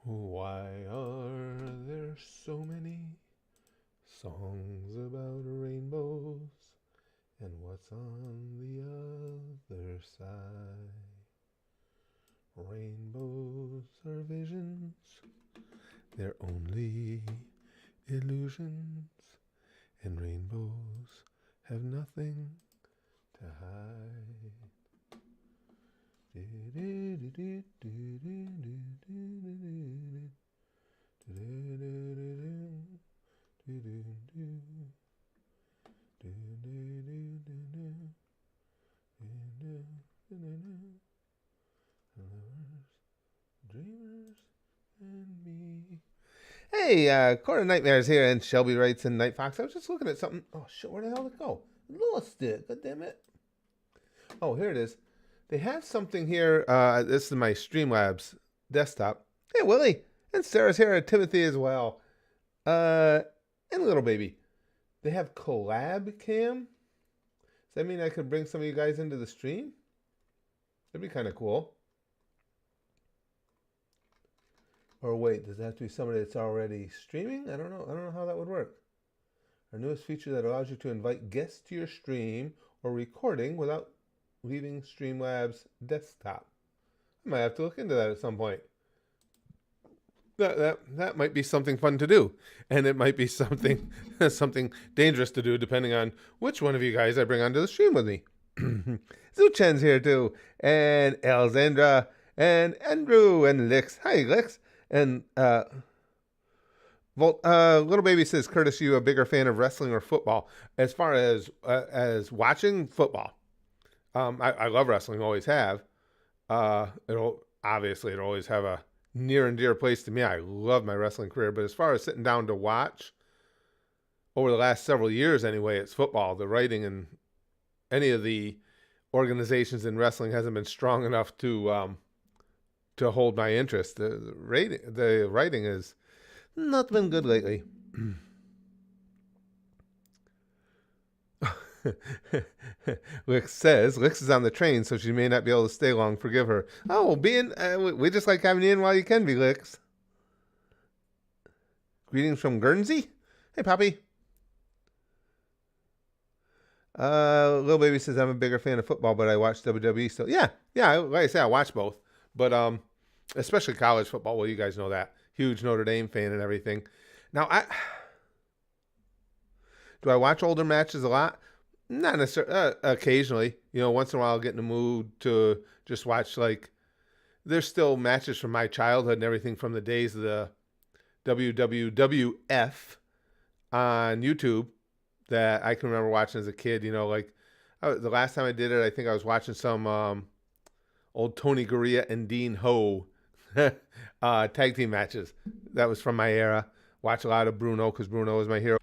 Why are there so many songs about rainbows? And what's on the other side? Rainbows are visions, they're only illusions, and rainbows have nothing to hide. Dreamers and me. Hey, Court of Nightmares here, and Shelby writes in Night Fox. I was just looking at something. Oh shit, where the hell did it go? Lost it. God damn it. Oh, here it is. They have something here. This is my Streamlabs desktop. Hey, Willie, and Sarah's here, and Timothy as well. Uh, and little baby. They have collab cam. Does that mean I could bring some of you guys into the stream? That'd be kind of cool. Or wait, does that have to be somebody that's already streaming? I don't know. I don't know how that would work. Our newest feature that allows you to invite guests to your stream or recording without leaving Streamlabs desktop. I might have to look into that at some point. That might be something fun to do, and it might be something something dangerous to do, depending on which one of you guys I bring onto the stream with me. Zuchen's here too, and Alexandra, and Andrew, and Lix. Hi, Lix. And little baby says, Curtis, you a bigger fan of wrestling or football? As far as watching football, I love wrestling, always have. It'll always have a near and dear place to me. I love my wrestling career, but as far as sitting down to watch over the last several years, anyway, it's football. The writing and any of the organizations in wrestling hasn't been strong enough to hold my interest. The writing has not been good lately. Lix is on the train, so she may not be able to stay long. Forgive her. Oh, we just like having you in while you can be, Lix. Greetings from Guernsey. Hey, Poppy. Little baby says, I'm a bigger fan of football, but I watch WWE still. Yeah. Like I say, I watch both, but especially college football. Well, you guys know that. Huge Notre Dame fan and everything. Now, do I watch older matches a lot? Not necessarily. Occasionally, once in a while, I'll get in the mood to just watch. Like, there's still matches from my childhood and everything from the days of the WWF on YouTube that I can remember watching as a kid. The last time I did it, I think I was watching some old Tony Gurria and Dean Ho tag team matches. That was from my era. Watch a lot of Bruno because Bruno was my hero.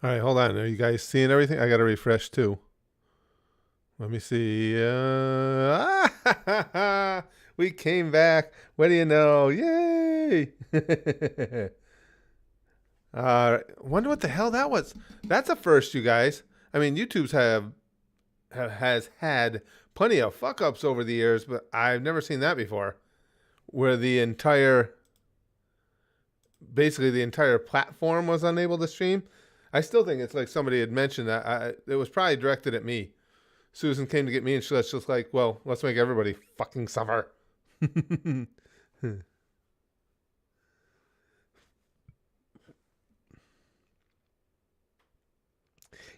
All right, hold on. Are you guys seeing everything? I got to refresh too. Let me see. We came back. What do you know? Yay! Wonder what the hell that was. That's a first, you guys. I mean, YouTube's has had plenty of fuck ups over the years, but I've never seen that before. Where basically the entire platform was unable to stream. I still think it's like somebody had mentioned that. It was probably directed at me. Susan came to get me, and she's just like, well, let's make everybody fucking suffer.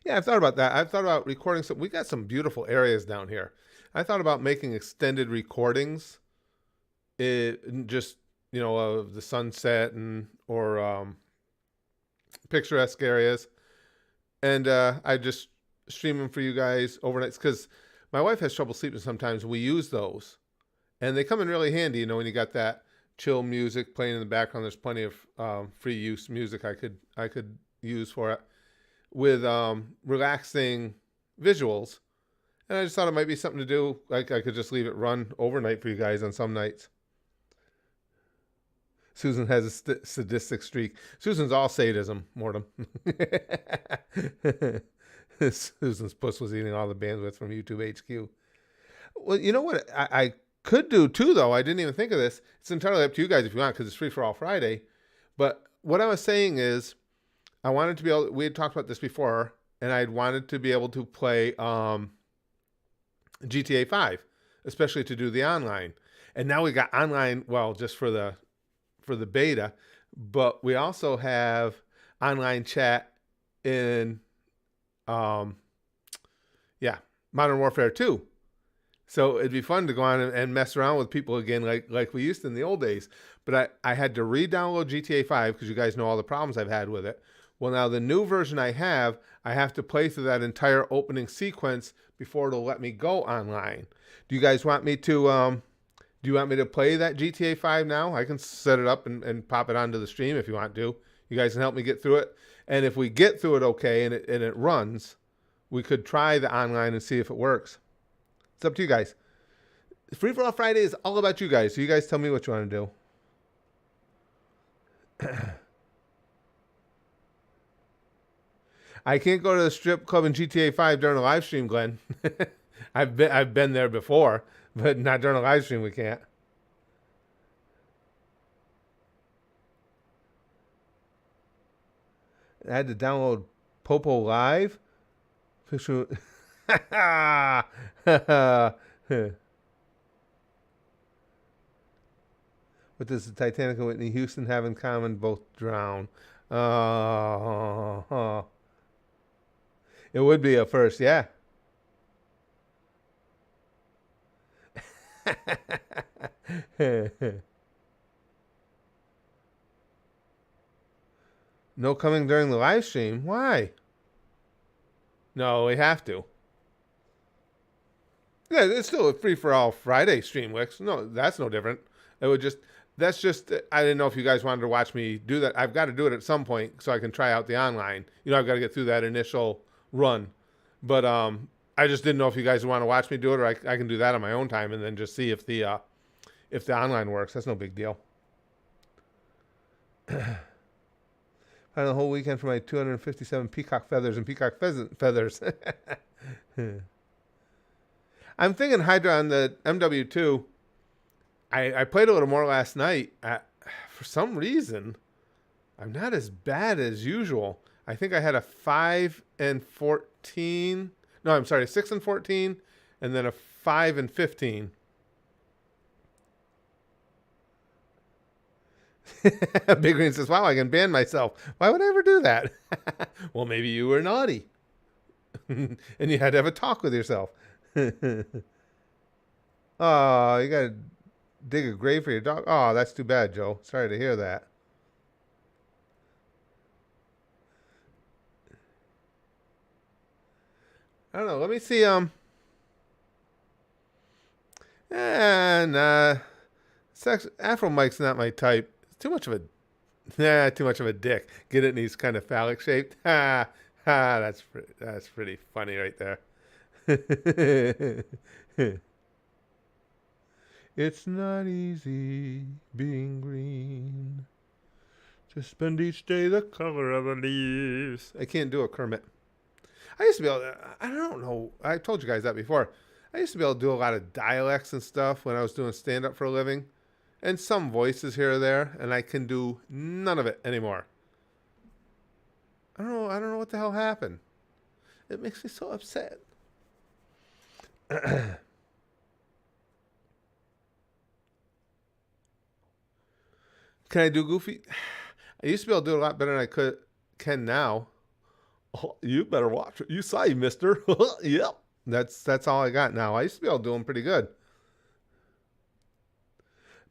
Yeah, I've thought about that. I've thought about recording some. We got some beautiful areas down here. I thought about making extended recordings, just of the sunset and or picturesque areas, and I just stream them for you guys overnight because my wife has trouble sleeping sometimes. We use those, and they come in really handy. When you got that chill music playing in the background. There's plenty of free use music I could use for it with relaxing visuals. And I just thought it might be something to do. Like I could just leave it run overnight for you guys on some nights. Susan has a sadistic streak. Susan's all sadism, Mortem. Susan's puss was eating all the bandwidth from YouTube HQ. Well, you know what I could do too, though? I didn't even think of this. It's entirely up to you guys if you want, because it's free for all Friday. But what I was saying is, I wanted to be able. We had talked about this before, and I wanted to be able to play GTA 5, especially to do the online. And now we got online. Well, just for the beta, but we also have online chat in Modern Warfare 2. So it'd be fun to go on and mess around with people again like we used to in the old days. But I had to re-download GTA 5 because you guys know all the problems I've had with it. Well, now the new version I have to play through that entire opening sequence before it'll let me go online. Do you guys want me to play that GTA 5 now? I can set it up and pop it onto the stream if you want to. You guys can help me get through it. And if we get through it okay and it runs, we could try the online and see if it works. It's up to you guys. Free for All Friday is all about you guys. So you guys tell me what you want to do. I can't go to the strip club in GTA 5 during a live stream, Glenn. I've been there before, but not during a live stream. We can't. I had to download Popo Live. Picture. What does the Titanic and Whitney Houston have in common? Both drown. It would be a first, yeah. No coming during the live stream. Why? No, we have to. Yeah, it's still a free for all Friday stream, Wix. No, that's no different. It would just I didn't know if you guys wanted to watch me do that. I've got to do it at some point so I can try out the online. I've got to get through that initial run. But I just didn't know if you guys want to watch me do it, or I can do that on my own time and then just see if the online works. That's no big deal. I had a whole weekend for my 257 peacock feathers and peacock pheasant feathers. I'm thinking Hydra on the MW2. I played a little more last night. For some reason, I'm not as bad as usual. I think I had a 5 and 14. No, I'm sorry, 6 and 14, and then a 5 and 15. Big Green says, wow, I can ban myself. Why would I ever do that? Well, maybe you were naughty. And you had to have a talk with yourself. Oh, you got to dig a grave for your dog. Oh, that's too bad, Joe. Sorry to hear that. I don't know. Let me see. Afro Mike's not my type. It's too much of a dick. Get it? And he's kind of phallic shaped. Ha That's pretty funny right there. It's not easy being green. To spend each day the color of the leaves. I can't do a Kermit. I used to be able to, I don't know. I told you guys that before. I used to be able to do a lot of dialects and stuff when I was doing stand up for a living, and some voices here or there, and I can do none of it anymore. I don't know. I don't know what the hell happened. It makes me so upset. Can I do Goofy? I used to be able to do it a lot better than can now. Oh, you better watch it. You say, mister. Yep. That's all I got now. I used to be able to do them pretty good.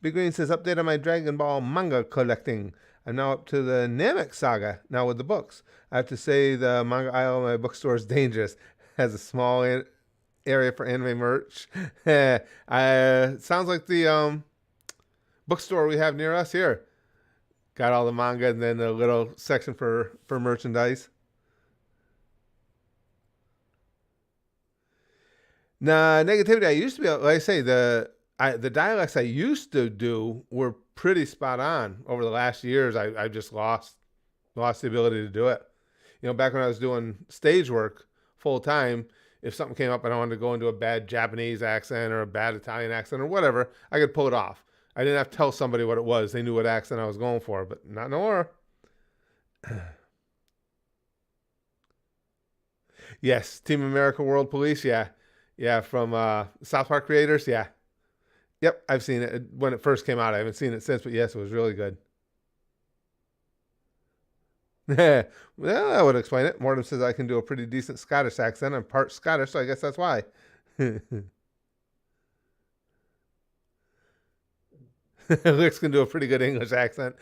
Big Green says, update on my Dragon Ball manga collecting. I'm now up to the Namek saga, now with the books. I have to say the manga aisle in my bookstore is dangerous. Has a small area for anime merch. Sounds like the bookstore we have near us here. Got all the manga and then a little section for merchandise. Nah, negativity. I used to be able, like I say, the dialects I used to do were pretty spot on. Over the last years, I just lost the ability to do it. You know, back when I was doing stage work full time, if something came up and I wanted to go into a bad Japanese accent or a bad Italian accent or whatever, I could pull it off. I didn't have to tell somebody what it was. They knew what accent I was going for, but not no more. Yes, Team America World Police, yeah. Yeah, from South Park creators, yeah. Yep, I've seen it when it first came out. I haven't seen it since, but yes, it was really good. Well, that would explain it. Mortem says I can do a pretty decent Scottish accent. I'm part Scottish, so I guess that's why. Lix can do a pretty good English accent.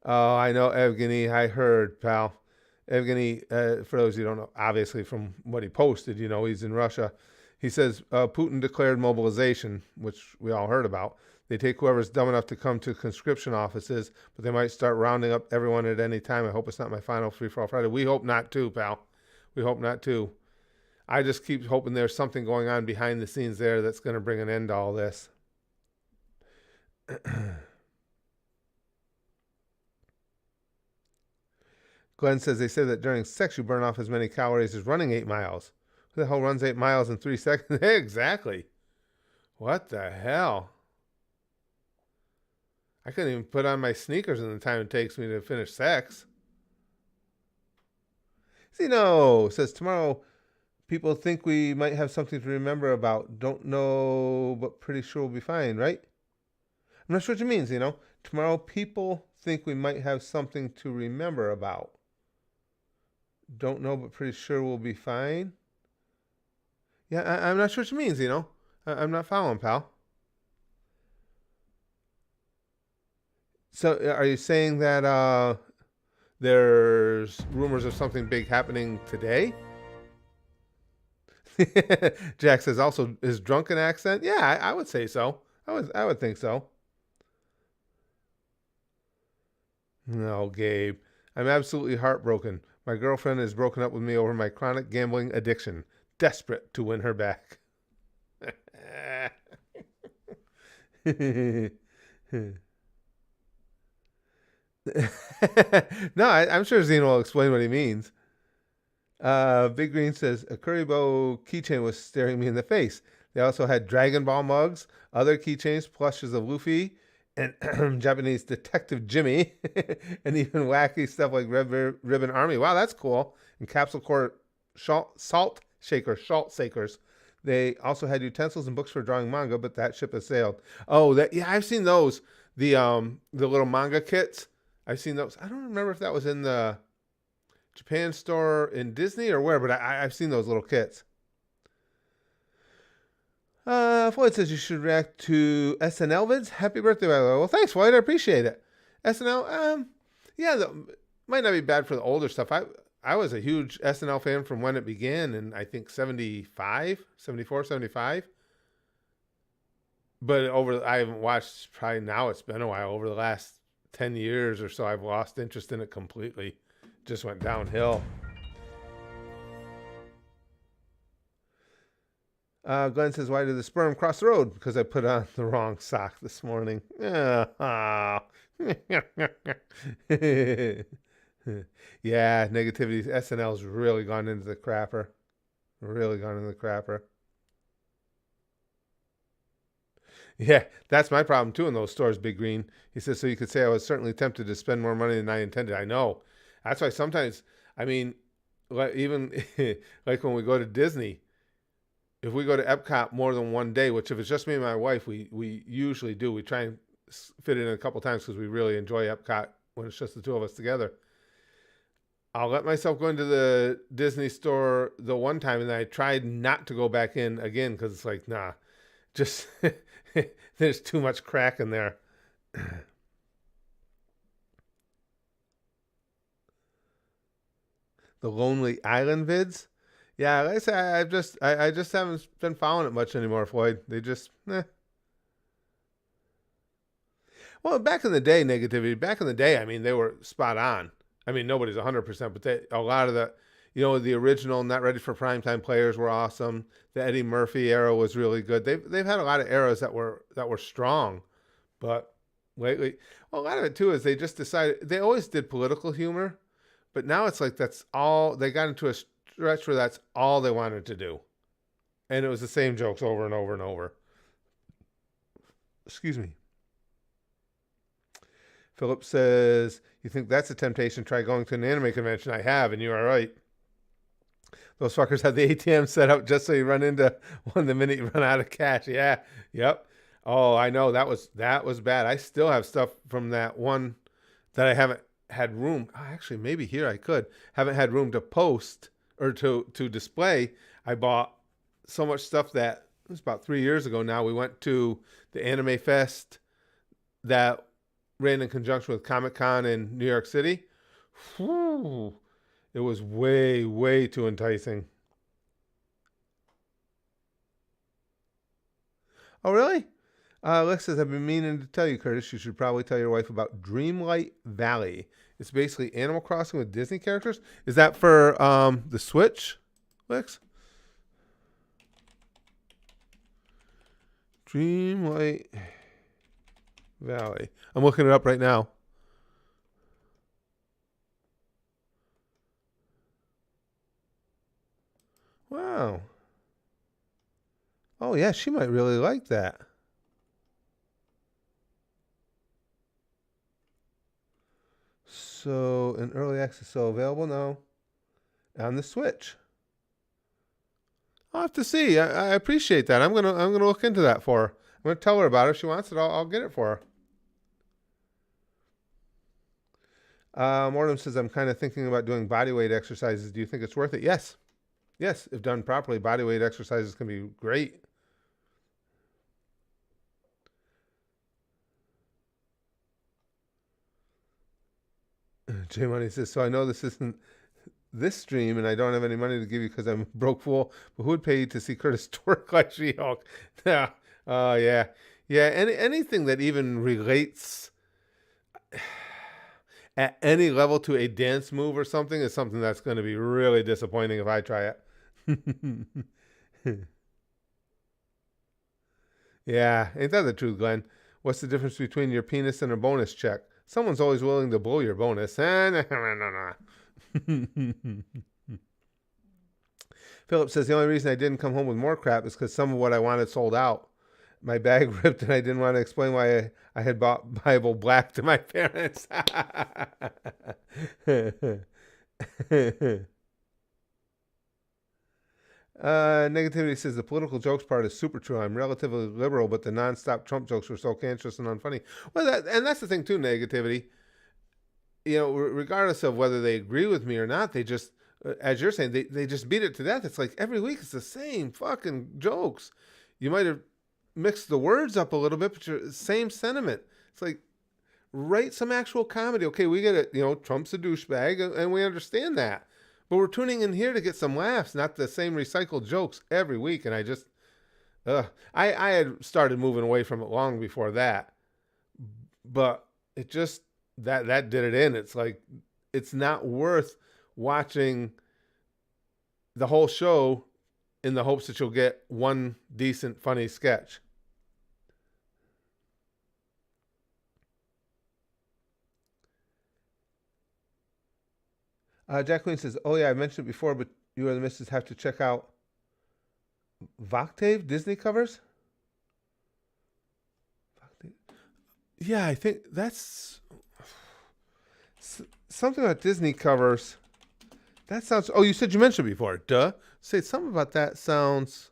Oh, I know Evgeny. I heard, pal. Evgeny, for those you don't know, obviously from what he posted, you know, he's in Russia. He says Putin declared mobilization, which we all heard about. They take whoever's dumb enough to come to conscription offices, but they might start rounding up everyone at any time. I hope it's not my final free for all Friday. We hope not too, pal. We hope not too. I just keep hoping there's something going on behind the scenes there that's going to bring an end to all this. Glenn says they say that during sex you burn off as many calories as running 8 miles. Who the hell runs 8 miles in 3 seconds? Exactly. What the hell? I couldn't even put on my sneakers in the time it takes me to finish sex. Zeno says tomorrow people think we might have something to remember about. Don't know, but pretty sure we'll be fine, right? I'm not sure what you mean, Zeno. Tomorrow people think we might have something to remember about. Don't know, but pretty sure we'll be fine. Yeah, I'm not sure what you mean, Zeno. I'm not following, pal. So, are you saying that there's rumors of something big happening today? Jack says also his drunken accent. Yeah, I would say so. I would think so. No, Gabe. I'm absolutely heartbroken. My girlfriend has broken up with me over my chronic gambling addiction. Desperate to win her back. No, I'm sure Zeno will explain what he means. Big Green says a Kuribo keychain was staring me in the face. They also had Dragon Ball mugs, other keychains, plushes of Luffy, and Japanese Detective Jimmy, and even wacky stuff like Red Ribbon Army. Wow, that's cool. And Capsule Corp salt shakers. They also had utensils and books for drawing manga, but that ship has sailed. Oh, that yeah, I've seen those. The little manga kits. I've seen those. I don't remember if that was in the Japan store in Disney or where, but I've seen those little kits. Floyd says you should react to SNL vids. Happy birthday, by the way. Well, thanks, Floyd. I appreciate it. SNL, yeah, might not be bad for the older stuff. I was a huge SNL fan from when it began in, I think, 75, 74, 75. But I haven't watched, probably now it's been a while, over the last 10 years or so, I've lost interest in it completely. Just went downhill. Glenn says, why did the sperm cross the road? Because I put on the wrong sock this morning. Yeah, yeah, negativity. SNL's really gone into the crapper. Really gone into the crapper. Yeah, that's my problem too in those stores, Big Green. He says, so you could say I was certainly tempted to spend more money than I intended. I know. That's why sometimes, I mean, even like when we go to Disney, if we go to Epcot more than one day, which if it's just me and my wife, we usually do. We try and fit it in a couple times because we really enjoy Epcot when it's just the two of us together. I'll let myself go into the Disney store the one time, and then I tried not to go back in again because it's like, nah, just there's too much crack in there. The Lonely Island vids. Yeah, like I say, I just haven't been following it much anymore, Floyd. They just, eh. Well, back in the day, negativity. Back in the day, I mean, they were spot on. I mean, nobody's 100%, but a lot of the, the original Not Ready for Primetime players were awesome. The Eddie Murphy era was really good. They've had a lot of eras that were strong, but lately, well, a lot of it too is they just decided they always did political humor, but now it's like that's all they got into a stretch where that's all they wanted to do, and it was the same jokes over and over and over. Excuse me. Philip says, you think that's a temptation? Try going to an anime convention. I have, and you are right. Those fuckers have the ATM set up just so you run into one the minute you run out of cash. Yeah. Yep. Oh, I know. That was bad. I still have stuff from that one that I haven't had room. Oh, actually, maybe here I could. Haven't had room to post or to display. I bought so much stuff that it was about 3 years ago now. We went to the Anime Fest that ran in conjunction with Comic-Con in New York City. Whew. It was way, way too enticing. Oh, really? Lex says, I've been meaning to tell you, Curtis, you should probably tell your wife about Dreamlight Valley. It's basically Animal Crossing with Disney characters. Is that for the Switch, Lex? Dreamlight Valley. I'm looking it up right now. Wow. Oh, yeah, she might really like that. So, in early access, so available now on the Switch. I'll have to see. I appreciate that. I'm gonna look into that for her. I'm gonna tell her about it. If she wants it, I'll get it for her. Mortem says, I'm kind of thinking about doing body weight exercises. Do you think it's worth it? Yes. Yes, if done properly, body weight exercises can be great. J Money says, so I know this isn't this stream and I don't have any money to give you because I'm a broke fool, but who would pay you to see Curtis twerk like She-Hulk? Yeah. Yeah. Yeah, anything that even relates at any level to a dance move or something is something that's going to be really disappointing if I try it. Yeah, ain't that the truth, Glenn? What's the difference between your penis and a bonus check? Someone's always willing to blow your bonus. Philip says, the only reason I didn't come home with more crap is because some of what I wanted sold out. My bag ripped and I didn't want to explain why I had bought Bible Black to my parents. Negativity says the political jokes part is super true. I'm relatively liberal, but the nonstop Trump jokes were so cancerous and unfunny. Well, that's the thing too. Negativity. Regardless of whether they agree with me or not, they just, as you're saying, they just beat it to death. It's like every week it's the same fucking jokes. You might have mixed the words up a little bit, but you're same sentiment. It's like, write some actual comedy. Okay, we get it. Trump's a douchebag, and we understand that. But we're tuning in here to get some laughs, not the same recycled jokes every week. And I just, I had started moving away from it long before that. But it just, that did it in. It's like it's not worth watching the whole show in the hopes that you'll get one decent funny sketch. Jacqueline says, "Oh yeah, I mentioned it before, but you and the missus have to check out Voctave Disney covers." Yeah, I think that's something about Disney covers. That sounds. Oh, you said you mentioned it before. Duh. Say something about that sounds.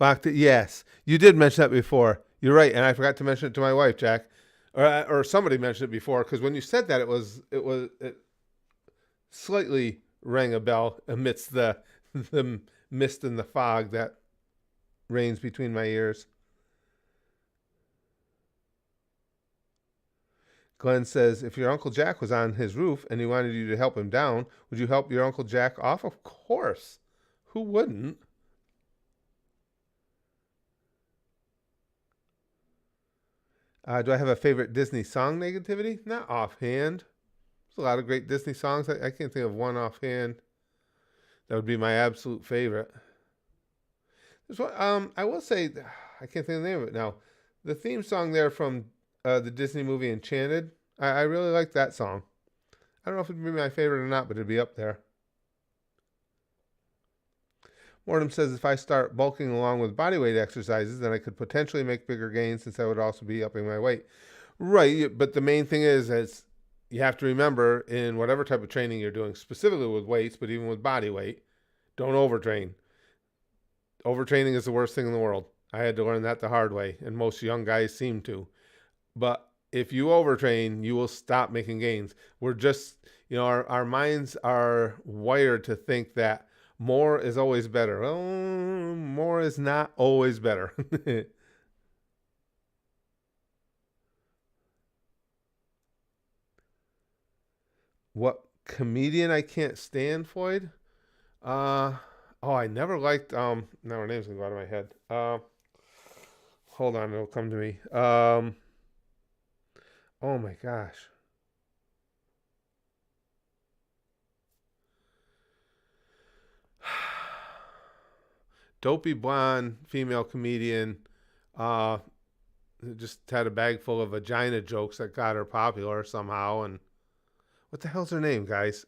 Voctave. Yes, you did mention that before. You're right, and I forgot to mention it to my wife, Jack, or somebody mentioned it before. Because when you said that, it slightly rang a bell amidst the mist and the fog that reigns between my ears. Glenn says, if your Uncle Jack was on his roof and he wanted you to help him down, would you help your Uncle Jack off? Of course. Who wouldn't? Do I have a favorite Disney song negativity? Not offhand. There's a lot of great Disney songs. I can't think of one offhand that would be my absolute favorite. There's one, I will say, I can't think of the name of it now. The theme song there from the Disney movie Enchanted, I really like that song. I don't know if it'd be my favorite or not, but it'd be up there. Mortem says if I start bulking along with bodyweight exercises, then I could potentially make bigger gains since I would also be upping my weight. Right, but the main thing is you have to remember in whatever type of training you're doing, specifically with weights, but even with body weight, don't overtrain. Overtraining is the worst thing in the world. I had to learn that the hard way, and most young guys seem to. But if you overtrain, you will stop making gains. We're just, our minds are wired to think that more is always better. Oh, more is not always better. What comedian I can't stand, Floyd? Uh, oh, I never liked, now her name's gonna go out of my head. Hold on, it'll come to me. Oh my gosh. Dopey blonde female comedian uh just had a bag full of vagina jokes that got her popular somehow. And what the hell's her name, guys?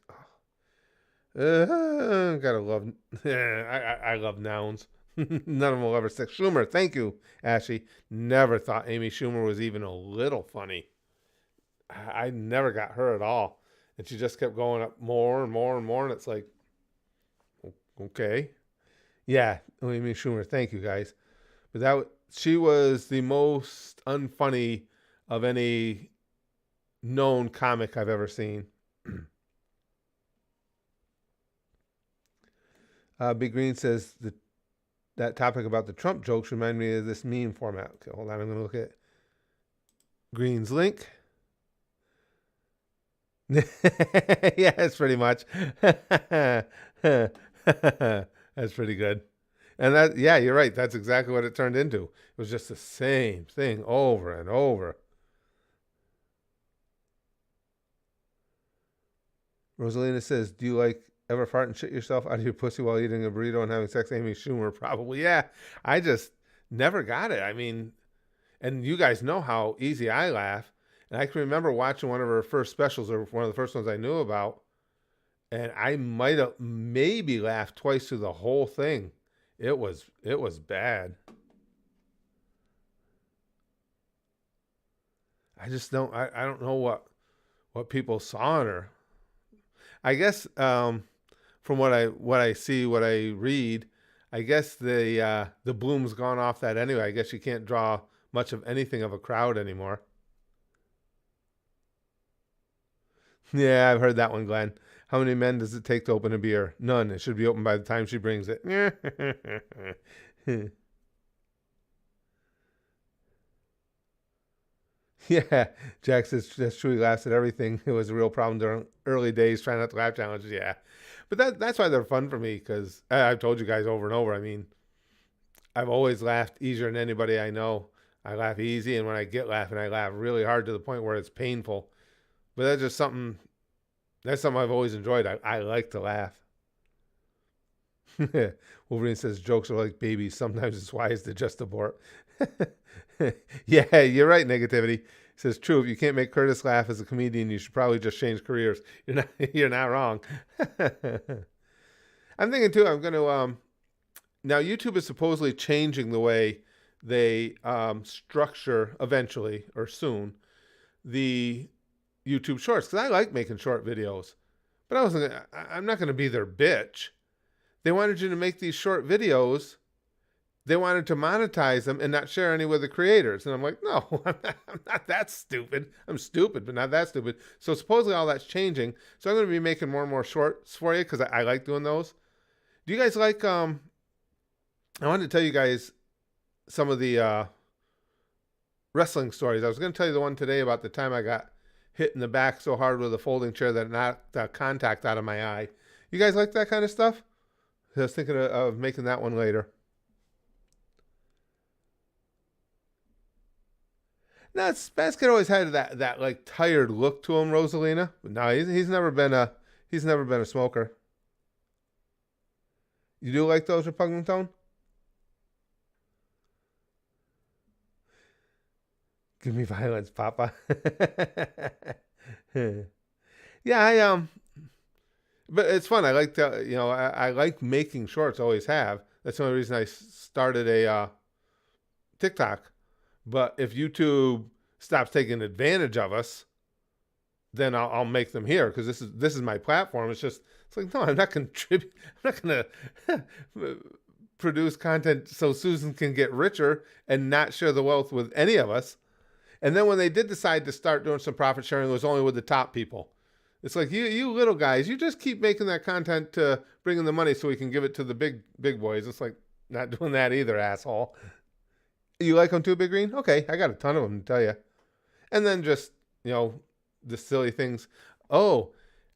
Gotta love. I love nouns. None of them will ever stick. Schumer, thank you, Ashley. Never thought Amy Schumer was even a little funny. I never got her at all, and she just kept going up more and more and more. And it's like, okay, yeah, Amy Schumer. Thank you, guys. But she was the most unfunny of any known comic I've ever seen. Big Green says that topic about the Trump jokes remind me of this meme format. Okay, hold on. I'm going to look at Green's link. Yeah, that's pretty much. That's pretty good. And yeah, you're right. That's exactly what it turned into. It was just the same thing over and over. Rosalina says, do you ever fart and shit yourself out of your pussy while eating a burrito and having sex? Amy Schumer, probably. Yeah, I just never got it. I mean, and you guys know how easy I laugh. And I can remember watching one of her first specials, or one of the first ones I knew about, and I might have maybe laughed twice through the whole thing. It was bad. I just don't. I don't know what people saw in her. I guess from what I see, what I read, I guess the bloom's gone off that anyway. I guess you can't draw much of anything of a crowd anymore. Yeah, I've heard that one, Glenn. How many men does it take to open a beer? None. It should be open by the time she brings it. Yeah, Jack says that's true. He laughs at everything. It was a real problem during early days trying not to laugh challenges. Yeah, but that's why they're fun for me because I've told you guys over and over. I mean, I've always laughed easier than anybody I know. I laugh easy, and when I get laughing, I laugh really hard to the point where it's painful. But that's just something. That's something I've always enjoyed. I like to laugh. Wolverine says jokes are like babies. Sometimes it's wise to just abort. Yeah, you're right. Negativity. He says true. If you can't make Curtis laugh as a comedian, you should probably just change careers. You're not. You're not wrong. I'm thinking too. I'm going to now. YouTube is supposedly changing the way they structure eventually or soon the YouTube Shorts because I like making short videos, but I'm not going to be their bitch. They wanted you to make these short videos. They wanted to monetize them and not share any with the creators. And I'm like, no, I'm not that stupid. I'm stupid, but not that stupid. So supposedly all that's changing. So I'm going to be making more and more shorts for you because I like doing those. Do you guys like, I wanted to tell you guys some of the wrestling stories. I was going to tell you the one today about the time I got hit in the back so hard with a folding chair that it knocked the contact out of my eye. You guys like that kind of stuff? I was thinking of making that one later. No, Basket always had that like tired look to him, Rosalina. But no, he's never been a smoker. You do like those, Repugnant Tone? Give me violence, Papa. Yeah, but it's fun. I like to, I like making shorts. Always have. That's the only reason I started a TikTok. But if YouTube stops taking advantage of us, then I'll make them here because this is my platform. It's like no, I'm not contribute. I'm not gonna produce content so Susan can get richer and not share the wealth with any of us. And then when they did decide to start doing some profit sharing, it was only with the top people. It's like you little guys, you just keep making that content to bring in the money so we can give it to the big boys. It's like not doing that either, asshole. You like them too, Big Green? Okay, I got a ton of them to tell you. And then just the silly things. Oh,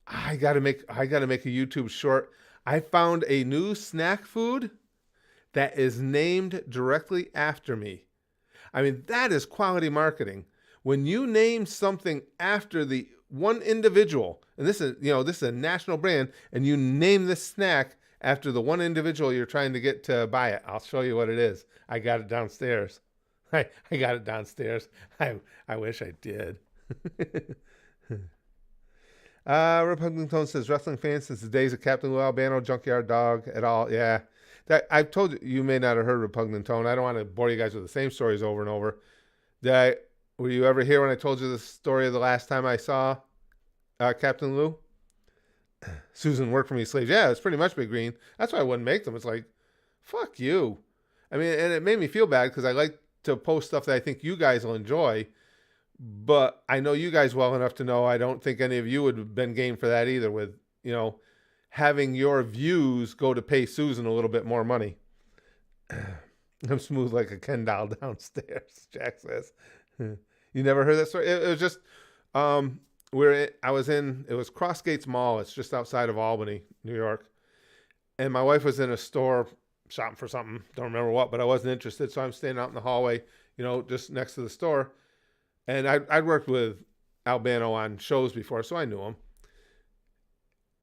I gotta make a YouTube short. I found a new snack food that is named directly after me. I mean, that is quality marketing. When you name something after the one individual, and this is a national brand, and you name this snack after the one individual you're trying to get to buy it. I'll show you what it is. I got it downstairs. I got it downstairs. I wish I did. Republican Tone says, wrestling fans since the days of Captain Lou Albano, Junkyard Dog, et al. Yeah. I've told you, you may not have heard Repugnant Tone. I don't want to bore you guys with the same stories over and over. Were you ever here when I told you the story of the last time I saw Captain Lou? Susan worked for me slaves. Yeah, it's pretty much Big Green. That's why I wouldn't make them. It's like, fuck you. I mean, and it made me feel bad because I like to post stuff that I think you guys will enjoy. But I know you guys well enough to know I don't think any of you would have been game for that either with, having your views go to pay Susan a little bit more money. I'm smooth like a Ken doll downstairs, Jack says. You never heard that story? It was just, it was Crossgates Mall. It's just outside of Albany, New York. And my wife was in a store shopping for something. Don't remember what, but I wasn't interested. So I'm standing out in the hallway, just next to the store. And I'd worked with Albano on shows before, so I knew him.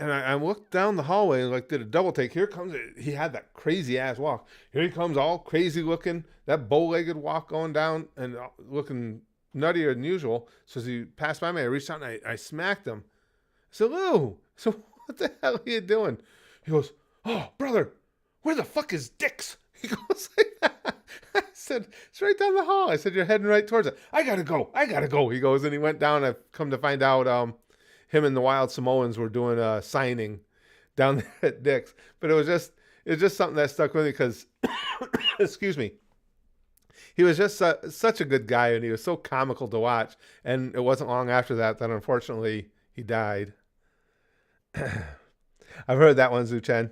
And I looked down the hallway and did a double take. Here comes it. He had that crazy ass walk. Here he comes, all crazy looking, that bow-legged walk going down and looking nuttier than usual. So as he passed by me, I reached out and I smacked him. I said, Lou, so what the hell are you doing? He goes, oh, brother, where the fuck is Dick's? He goes like that. I said, it's right down the hall. I said, you're heading right towards it. I gotta go. He goes, and he went down. I've come to find out him and the Wild Samoans were doing a signing down there at Dick's. But it was just something that stuck with me because, excuse me, he was just such a good guy and he was so comical to watch. And it wasn't long after that unfortunately he died. I've heard that one, Zuchen.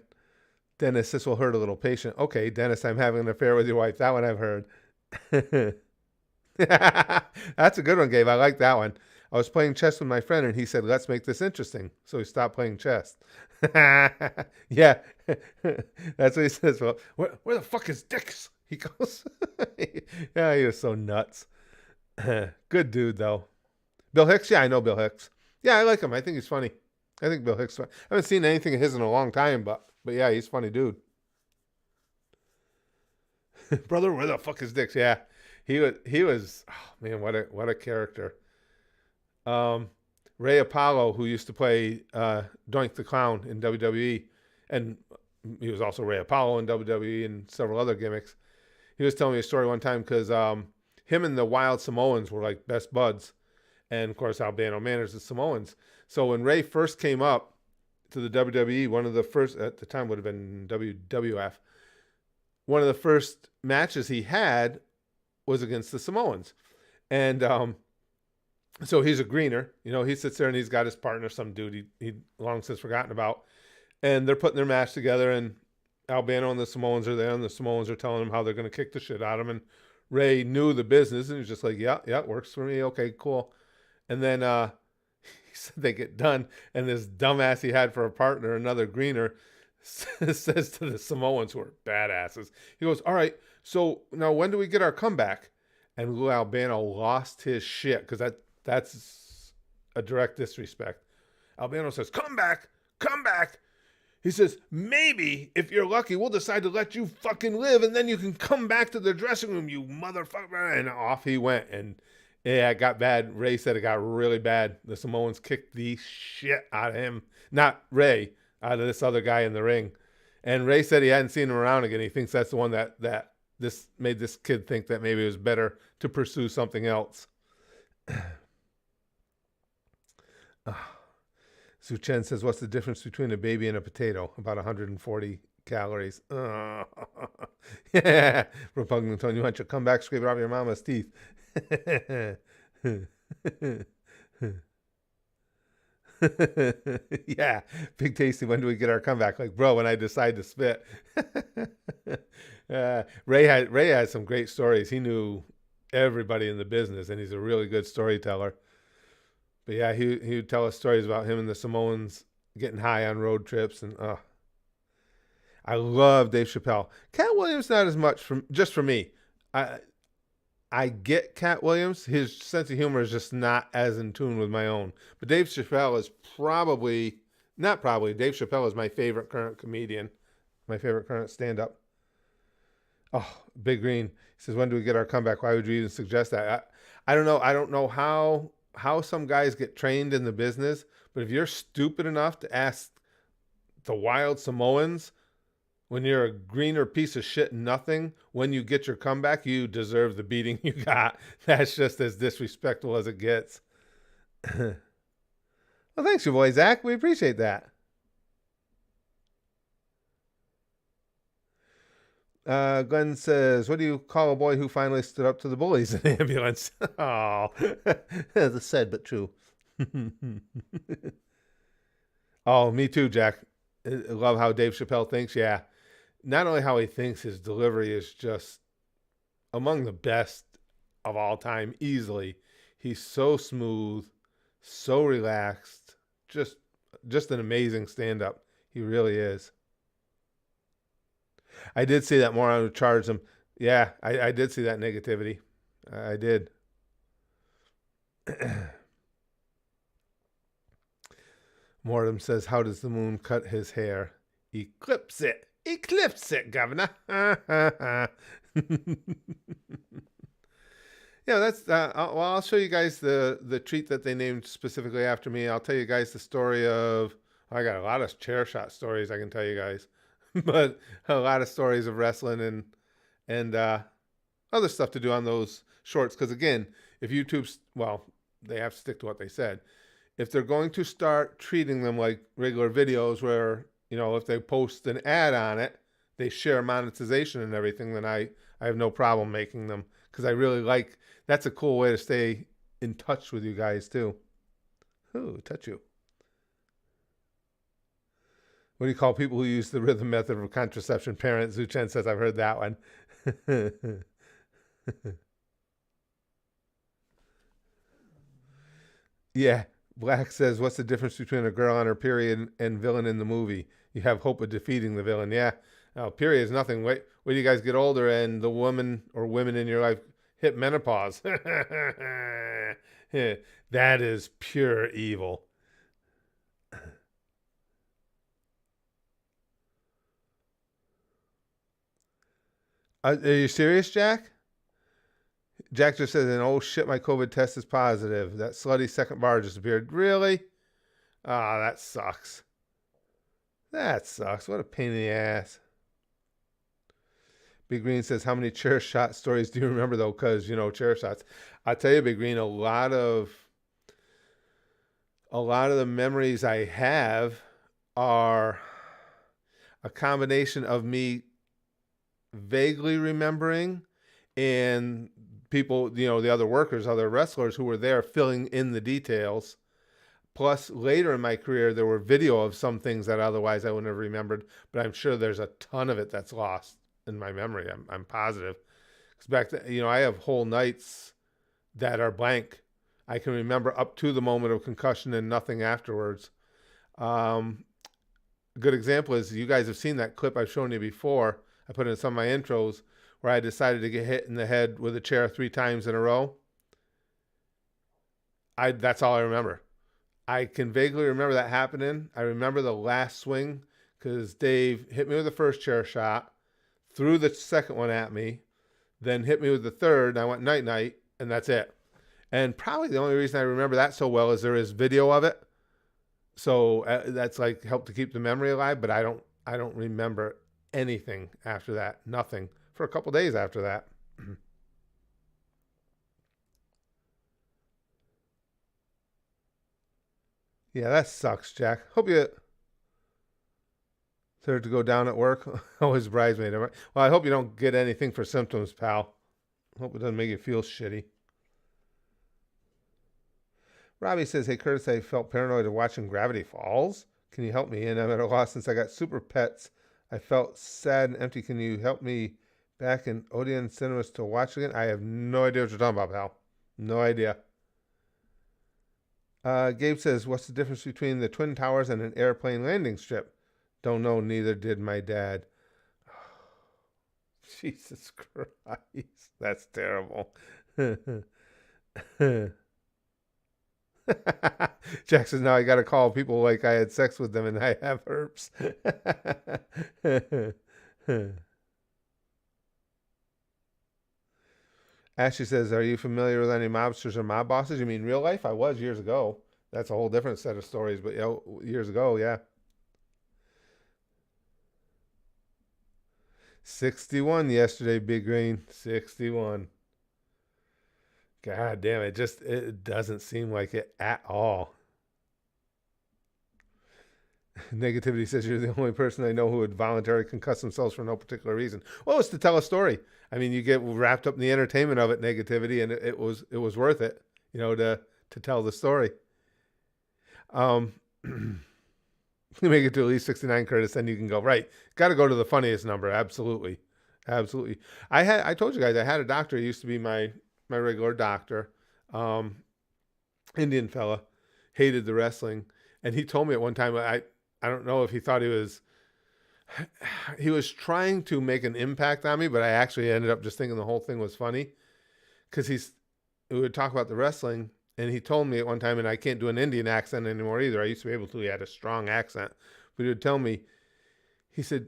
Dennis, this will hurt a little patient. Okay, Dennis, I'm having an affair with your wife. That one I've heard. That's a good one, Gabe. I like that one. I was playing chess with my friend, and he said, let's make this interesting. So he stopped playing chess. Yeah, that's what he says. Well, where the fuck is Dick's? He goes. Yeah, he was so nuts. Good dude, though. Bill Hicks? Yeah, I know Bill Hicks. Yeah, I like him. I think he's funny. I think Bill Hicks. I haven't seen anything of his in a long time, but yeah, he's a funny dude. Brother, where the fuck is Dix? Yeah, he was. Oh, man, what a character. Um, Ray Apollo, who used to play Doink the Clown in WWE, and he was also Ray Apollo in WWE and several other gimmicks. He was telling me a story one time because him and the Wild Samoans were like best buds, and of course Albano managed the Samoans. So when Ray first came up to the WWE, one of the first at the time would have been WWF. One of the first matches he had was against the Samoans, and so he's a greener. You know, he sits there and he's got his partner, some dude he long since forgotten about, and they're putting their match together. And Albano and the Samoans are there, and the Samoans are telling him how they're going to kick the shit out of him. And Ray knew the business, and he was just like, "Yeah, yeah, works for me. Okay, cool." And then he said they get done, and this dumbass he had for a partner, another greener, says to the Samoans, who are badasses, he goes, "All right, so now when do we get our comeback?" And Lou Albano lost his shit because that's a direct disrespect. Albano says, "Come back, come back." He says, "Maybe if you're lucky, we'll decide to let you fucking live, and then you can come back to the dressing room, you motherfucker." And off he went. And yeah, it got bad. Ray said it got really bad. The Samoans kicked the shit out of him. Not Ray, out of this other guy in the ring. And Ray said he hadn't seen him around again. He thinks that's the one that this made this kid think that maybe it was better to pursue something else. Su Chen says, "What's the difference between a baby and a potato?" About 140 calories. Yeah. Repugnant tone. You want your comeback, scrape it off your mama's teeth. Yeah. Big Tasty, when do we get our comeback? Like, bro, when I decide to spit. Ray had some great stories. He knew everybody in the business, and he's a really good storyteller. But yeah, he would tell us stories about him and the Samoans getting high on road trips, and I love Dave Chappelle. Cat Williams not as much for me. I I get Cat Williams. His sense of humor is just not as in tune with my own. But Dave Chappelle is probably not probably. Dave Chappelle is my favorite current comedian, my favorite current stand-up. Oh, Big Green. He says, "When do we get our comeback? Why would you even suggest that?" I don't know. I don't know how some guys get trained in the business, but if you're stupid enough to ask the Wild Samoans when you're a greener piece of shit nothing, when you get your comeback, you deserve the beating you got. That's just as disrespectful as it gets. Well, thanks, your boy Zach. We appreciate that. Glenn says, "What do you call a boy who finally stood up to the bullies in the ambulance?" Oh, that's sad but true. Oh, me too, Jack. I love how Dave Chappelle thinks. Yeah, not only how he thinks, his delivery is just among the best of all time, easily. He's so smooth, so relaxed, just just an amazing stand-up. He really is. I did see that moron who charged him. Yeah, I did see that negativity. I did. Mortem says, "How does the moon cut his hair?" Eclipse it. Eclipse it, governor. Yeah, that's well. I'll show you guys the treat that they named specifically after me. I'll tell you guys the story of. I got a lot of chair shot stories I can tell you guys, but a lot of stories of wrestling and other stuff to do on those shorts. Because again, if YouTube's well, they have to stick to what they said. If they're going to start treating them like regular videos, where if they post an ad on it, they share monetization and everything, then I have no problem making them because I really like. That's a cool way to stay in touch with you guys too. Ooh, touch you. What do you call people who use the rhythm method of contraception? Parent Zuchen says, "I've heard that one." Yeah. Black says, "What's the difference between a girl on her period and villain in the movie? You have hope of defeating the villain." Yeah. Period is nothing. Wait till you guys get older and the woman or women in your life hit menopause. That is pure evil. Are you serious, Jack? Jack just says, and oh shit, my COVID test is positive. That slutty second bar just appeared. Really? Ah, that sucks. That sucks. What a pain in the ass. Big Green says, how many chair shot stories do you remember though? Because chair shots. I tell you, Big Green, a lot of the memories I have are a combination of me vaguely remembering and people, the other workers, other wrestlers who were there filling in the details. Plus, later in my career, there were video of some things that otherwise I wouldn't have remembered, but I'm sure there's a ton of it that's lost in my memory. I'm positive. Because back then, I have whole nights that are blank. I can remember up to the moment of concussion and nothing afterwards. A good example is you guys have seen that clip I've shown you before. I put in some of my intros where I decided to get hit in the head with a chair 3 times in a row. That's all I remember. I can vaguely remember that happening. I remember the last swing because Dave hit me with the first chair shot, threw the second one at me, then hit me with the third, and I went night-night, and that's it. And probably the only reason I remember that so well is there is video of it. So that's like helped to keep the memory alive, but I don't remember anything after that. Nothing for a couple days after that. Yeah, that sucks, Jack. Hope you start to go down at work. Always bridesmaid. Well, I hope you don't get anything for symptoms, pal. Hope it doesn't make you feel shitty. Robbie says, hey, Curtis, I felt paranoid of watching Gravity Falls. Can you help me? And I'm at a loss since I got super pets. I felt sad and empty. Can you help me back in Odeon Cinemas to watch again? I have no idea what you're talking about, pal. No idea. Gabe says, what's the difference between the Twin Towers and an airplane landing strip? Don't know. Neither did my dad. Jesus Christ. That's terrible. Jack says, now I got to call people like I had sex with them and I have herpes. Ashley says, are you familiar with any mobsters or mob bosses? You mean real life? I was years ago. That's a whole different set of stories, but years ago, yeah. 61 yesterday, Big Green. 61. God damn it. It doesn't seem like it at all. Negativity says you're the only person I know who would voluntarily concuss themselves for no particular reason. Well, it's to tell a story. I mean, you get wrapped up in the entertainment of it, negativity, and it was worth it, to tell the story. You make it to at least 69, Curtis, then you can go, right. Got to go to the funniest number. Absolutely. Absolutely. I told you guys, I had a doctor. He used to be my regular doctor. Indian fella, hated the wrestling. And he told me at one time, I don't know if he thought he was trying to make an impact on me, but I actually ended up just thinking the whole thing was funny because we would talk about the wrestling. And he told me at one time, and I can't do an Indian accent anymore either. I used to be able to. He had a strong accent. But he would tell me, he said,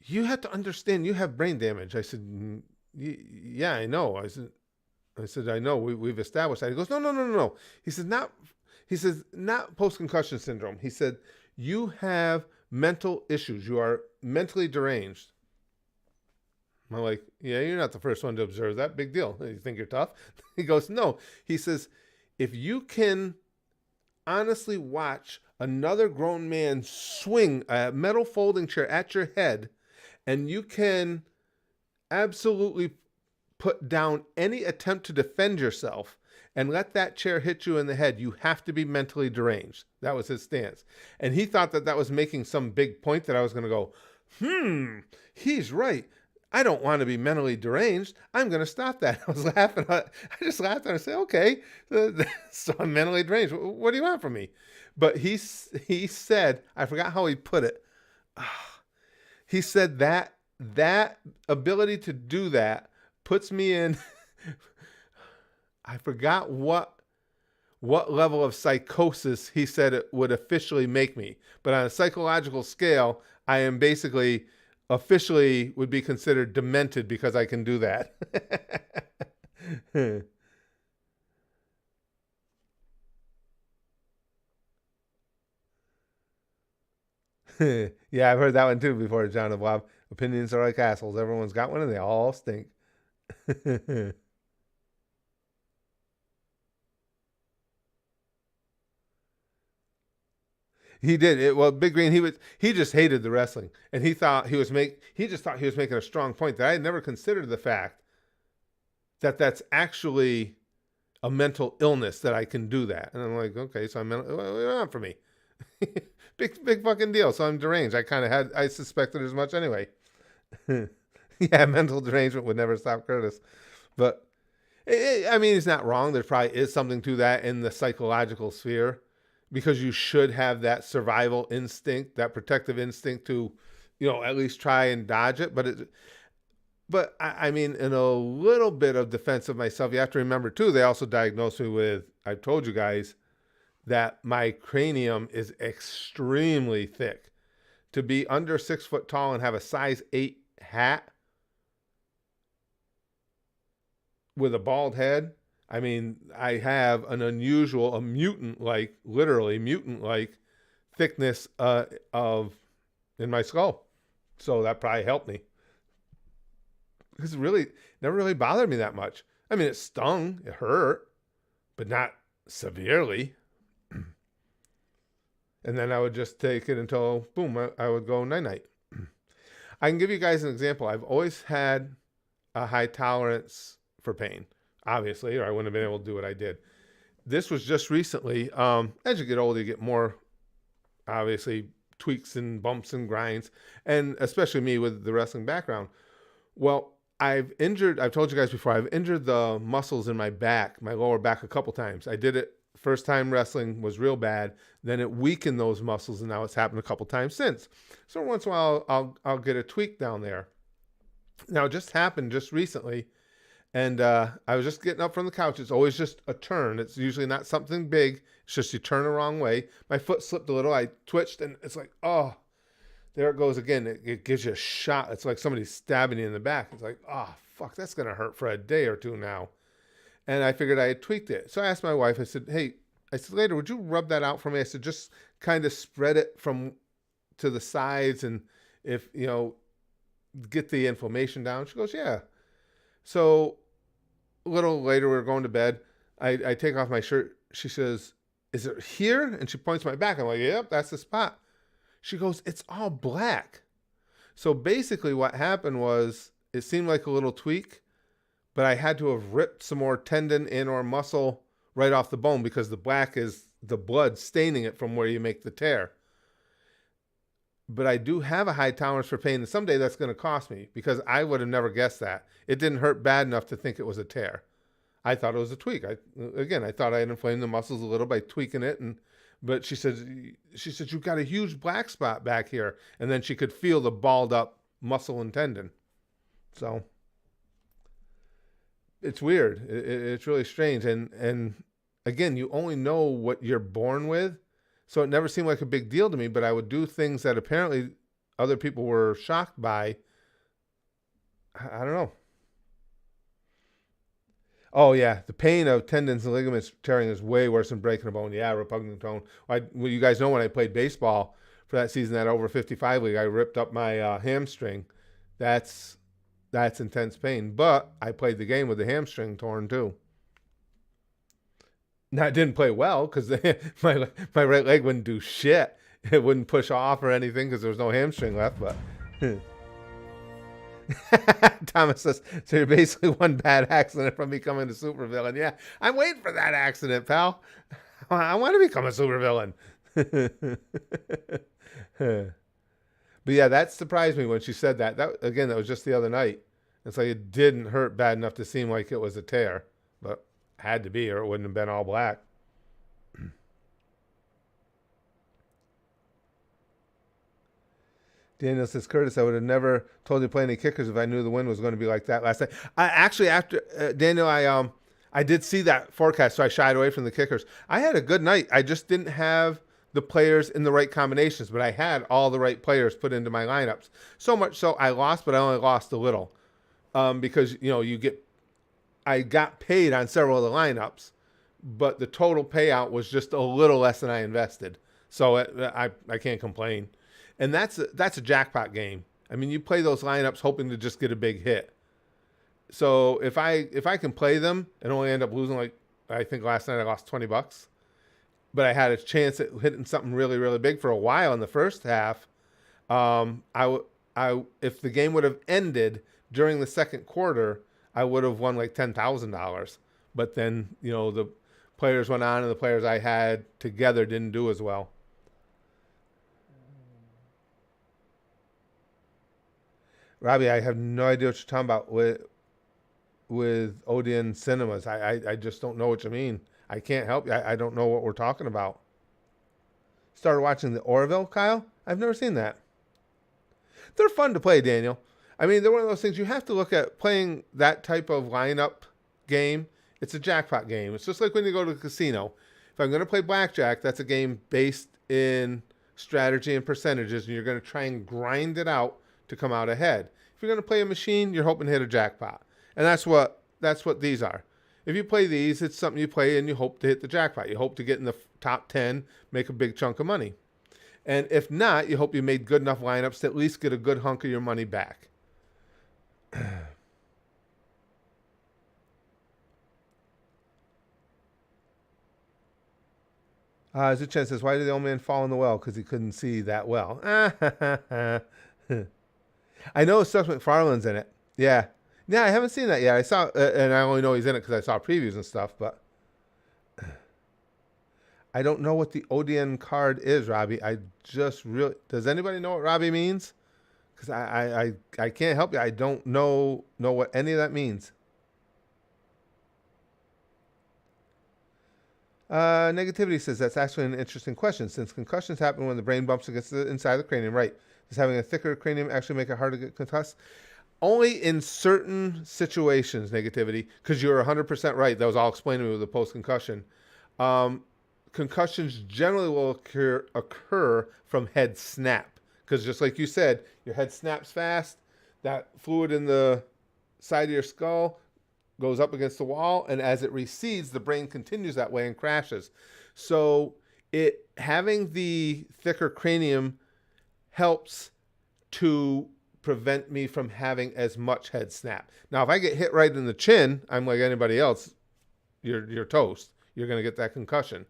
you have to understand you have brain damage. I said, yeah, I know. I said, I know. We've established that. He goes, no. He says, not post-concussion syndrome. He said, you have mental issues. You are mentally deranged. I'm like, yeah, you're not the first one to observe that. Big deal. You think you're tough? He goes, no. He says, if you can honestly watch another grown man swing a metal folding chair at your head, and you can absolutely put down any attempt to defend yourself and let that chair hit you in the head, you have to be mentally deranged. That was his stance. And he thought that was making some big point that I was going to go, he's right. I don't want to be mentally deranged. I'm going to stop that. I was laughing. I just laughed and I said, okay, so I'm mentally deranged. What do you want from me? But he said, I forgot how he put it. He said that ability to do that puts me in, I forgot what level of psychosis he said it would officially make me. But on a psychological scale, I am basically officially would be considered demented because I can do that. Yeah, I've heard that one too before, John and Bob. Opinions are like assholes. Everyone's got one and they all stink. He did it. Well, Big Green, he just hated the wrestling, and he just thought he was making a strong point that I had never considered the fact that that's actually a mental illness that I can do that. And I'm like, okay, so I'm mental. What do you want from me? Big fucking deal. So I'm deranged. I suspected as much anyway. Yeah, mental derangement would never stop Curtis. But I mean, he's not wrong. There probably is something to that in the psychological sphere, because you should have that survival instinct, that protective instinct to, at least try and dodge it. But I mean, in a little bit of defense of myself, you have to remember too, they also diagnosed me with, I've told you guys, that my cranium is extremely thick. To be under 6 foot tall and have a size 8 hat with a bald head, I mean, I have an unusual, a mutant like, literally mutant like thickness of in my skull. So that probably helped me. Because it really never really bothered me that much. I mean, it stung, it hurt, but not severely. And then I would just take it until, boom, I would go night-night. I can give you guys an example. I've always had a high tolerance for pain, obviously, or I wouldn't have been able to do what I did. This was just recently. As you get older, you get more, obviously, tweaks and bumps and grinds, and especially me with the wrestling background. Well, I've told you guys before, I've injured the muscles in my back, my lower back, a couple times. I did it first time wrestling, was real bad. Then it weakened those muscles, and now it's happened a couple times since. So once in a while, I'll get a tweak down there. Now, it just happened just recently, and I was just getting up from the couch. It's always just a turn. It's usually not something big. It's just you turn the wrong way. My foot slipped a little. I twitched, and it's like, oh, there it goes again. It gives you a shot. It's like somebody's stabbing you in the back. It's like, oh, fuck, that's going to hurt for a day or two now. And I figured I had tweaked it. So I asked my wife, I said, hey, later, would you rub that out for me? I said, just kind of spread it from to the sides, and if, get the inflammation down. She goes, yeah. So a little later, we were going to bed. I take off my shirt. She says, is it here? And she points to my back. I'm like, yep, that's the spot. She goes, it's all black. So basically what happened was, it seemed like a little tweak, but I had to have ripped some more tendon in or muscle right off the bone, because the black is the blood staining it from where you make the tear. But I do have a high tolerance for pain, and someday that's going to cost me, because I would have never guessed that. It didn't hurt bad enough to think it was a tear. I thought it was a tweak. I thought I had inflamed the muscles a little by tweaking it, but she said, you've got a huge black spot back here, and then she could feel the balled up muscle and tendon. So it's weird. It's really strange, and again, you only know what you're born with, so it never seemed like a big deal to me. But I would do things that apparently other people were shocked by. I don't know. Oh, yeah. The pain of tendons and ligaments tearing is way worse than breaking a bone. Yeah, repugnant tone. Well, you guys know when I played baseball for that season, that over 55 league, I ripped up my hamstring. That's intense pain. But I played the game with the hamstring torn too. Now, I didn't play well because my right leg wouldn't do shit. It wouldn't push off or anything because there was no hamstring left. But Thomas says, so you're basically one bad accident from becoming a supervillain. Yeah, I'm waiting for that accident, pal. I want to become a supervillain. But yeah, that surprised me when she said that. That was just the other night. It's like it didn't hurt bad enough to seem like it was a tear, but had to be, or it wouldn't have been all black. Daniel says, Curtis, I would have never told you to play any kickers if I knew the wind was going to be like that last night. I actually, after Daniel, I did see that forecast, so I shied away from the kickers. I had a good night. I just didn't have the players in the right combinations, but I had all the right players put into my lineups. So much so I lost, but I only lost a little because I got paid on several of the lineups, but the total payout was just a little less than I invested. So I can't complain, and that's a jackpot game. I mean, you play those lineups hoping to just get a big hit. So if I can play them and only end up losing, like I think last night I lost $20, but I had a chance at hitting something really really big for a while in the first half. I if the game would have ended during the second quarter, I would have won like $10,000. But then the players went on, and the players I had together didn't do as well. Robbie, I have no idea what you're talking about with Odeon Cinemas. I just don't know what you mean. I can't help you. I don't know what we're talking about. Started watching the Orville, Kyle? I've never seen that. They're fun to play, Daniel. I mean, they're one of those things you have to look at playing that type of lineup game. It's a jackpot game. It's just like when you go to the casino. If I'm going to play blackjack, that's a game based in strategy and percentages, and you're going to try and grind it out to come out ahead. If you're going to play a machine, you're hoping to hit a jackpot. And that's what these are. If you play these, it's something you play and you hope to hit the jackpot. You hope to get in the top 10, make a big chunk of money. And if not, you hope you made good enough lineups to at least get a good hunk of your money back. Zuchen says, why did the old man fall in the well? Because he couldn't see that well. I know Seth MacFarlane's in it. Yeah. Yeah, I haven't seen that yet. I saw, and I only know he's in it because I saw previews and stuff, but I don't know what the Odeon card is, Robbie. I just really, does anybody know what Robbie means? Because I can't help you. I don't know what any of that means. Negativity says that's actually an interesting question. Since concussions happen when the brain bumps against the inside of the cranium, right? Does having a thicker cranium actually make it harder to get concussed? Only in certain situations, negativity, because you're 100% right. That was all explained to me with the post-concussion. Concussions generally will occur from head snap, because just like you said, your head snaps fast. That fluid in the side of your skull goes up against the wall, and as it recedes, the brain continues that way and crashes. So having the thicker cranium helps to prevent me from having as much head snap. Now, if I get hit right in the chin, I'm like anybody else. You're toast. You're going to get that concussion.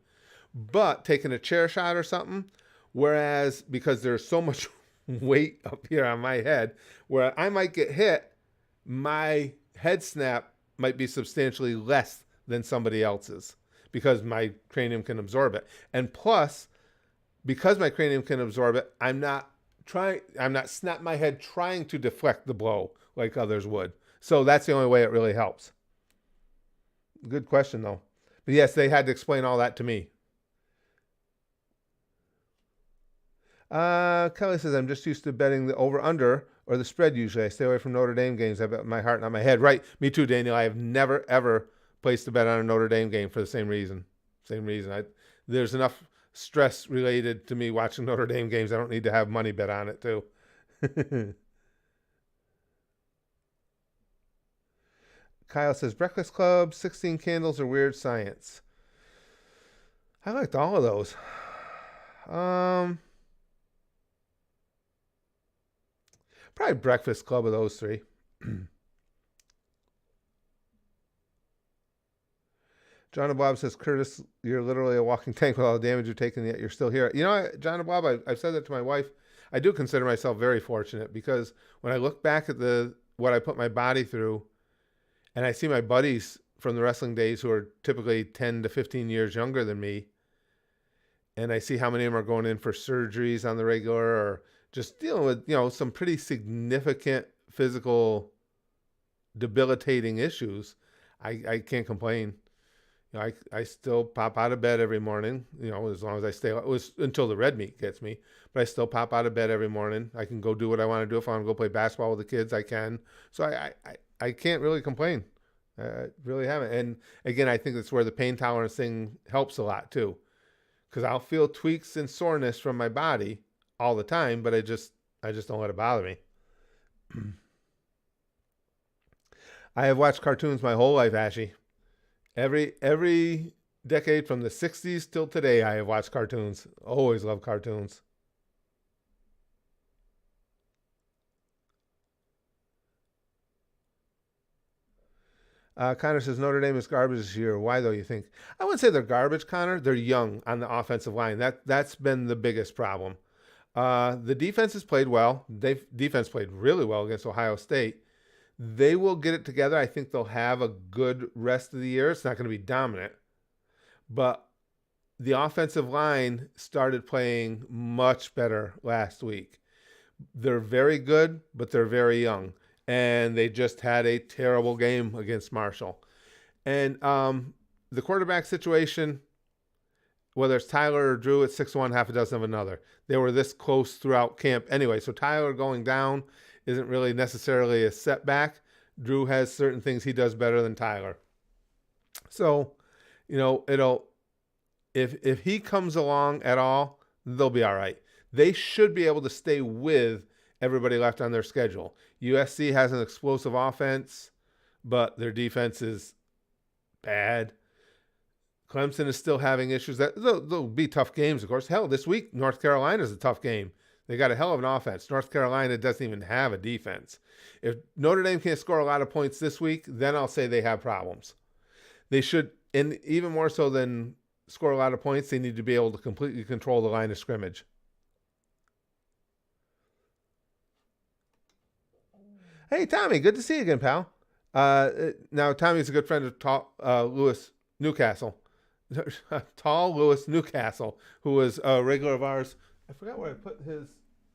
But taking a chair shot or something, whereas because there's so much weight up here on my head, where I might get hit, my head snap might be substantially less than somebody else's because my cranium can absorb it. And plus, because my cranium can absorb it, I'm not snapping my head trying to deflect the blow like others would. So that's the only way it really helps. Good question, though. But yes, they had to explain all that to me. Kelly says, I'm just used to betting the over-under or the spread usually. I stay away from Notre Dame games. I bet my heart, not my head. Right. Me too, Daniel. I have never, ever placed a bet on a Notre Dame game for the same reason. There's enough stress related to me watching Notre Dame games. I don't need to have money bet on it too. Kyle says, Breakfast Club, 16 Candles, or Weird Science. I liked all of those. Probably Breakfast Club of those three. John and Bob says, Curtis, you're literally a walking tank with all the damage you're taking, yet you're still here. John and Bob, I've said that to my wife. I do consider myself very fortunate because when I look back at what I put my body through, and I see my buddies from the wrestling days who are typically 10 to 15 years younger than me, and I see how many of them are going in for surgeries on the regular or just dealing with, some pretty significant physical debilitating issues, I can't complain. I still pop out of bed every morning, as long as I stay. It was until the red meat gets me, but I still pop out of bed every morning. I can go do what I want to do. If I want to go play basketball with the kids, I can. So I can't really complain. I really haven't. And again, I think that's where the pain tolerance thing helps a lot too. because I'll feel tweaks and soreness from my body all the time, but I just don't let it bother me. I have watched cartoons my whole life, Ashy. Every decade from the 60s till today, I have watched cartoons. Always loved cartoons. Connor says Notre Dame is garbage this year. Why though? You think? I wouldn't say they're garbage, Connor. They're young on the offensive line. That's been the biggest problem. The defense has played well. Defense played really well against Ohio State. They will get it together. I think they'll have a good rest of the year. It's not going to be dominant, but the offensive line started playing much better last week. They're very good, but they're very young. And they just had a terrible game against Marshall. And the quarterback situation, whether it's Tyler or Drew, it's 6-1, half a dozen of another. They were this close throughout camp anyway. So Tyler going down isn't really necessarily a setback. Drew has certain things he does better than Tyler. So, it'll if he comes along at all, they'll be all right. They should be able to stay with everybody left on their schedule. USC has an explosive offense, but their defense is bad. Clemson is still having issues. They'll be tough games, of course. Hell, this week, North Carolina is a tough game. They got a hell of an offense. North Carolina doesn't even have a defense. If Notre Dame can't score a lot of points this week, then I'll say they have problems. They should, and even more so than score a lot of points, they need to be able to completely control the line of scrimmage. Hey, Tommy, good to see you again, pal. Now, Tommy's a good friend of Lewis Newcastle. Tall Lewis Newcastle, who was a regular of ours. I forgot where I put his.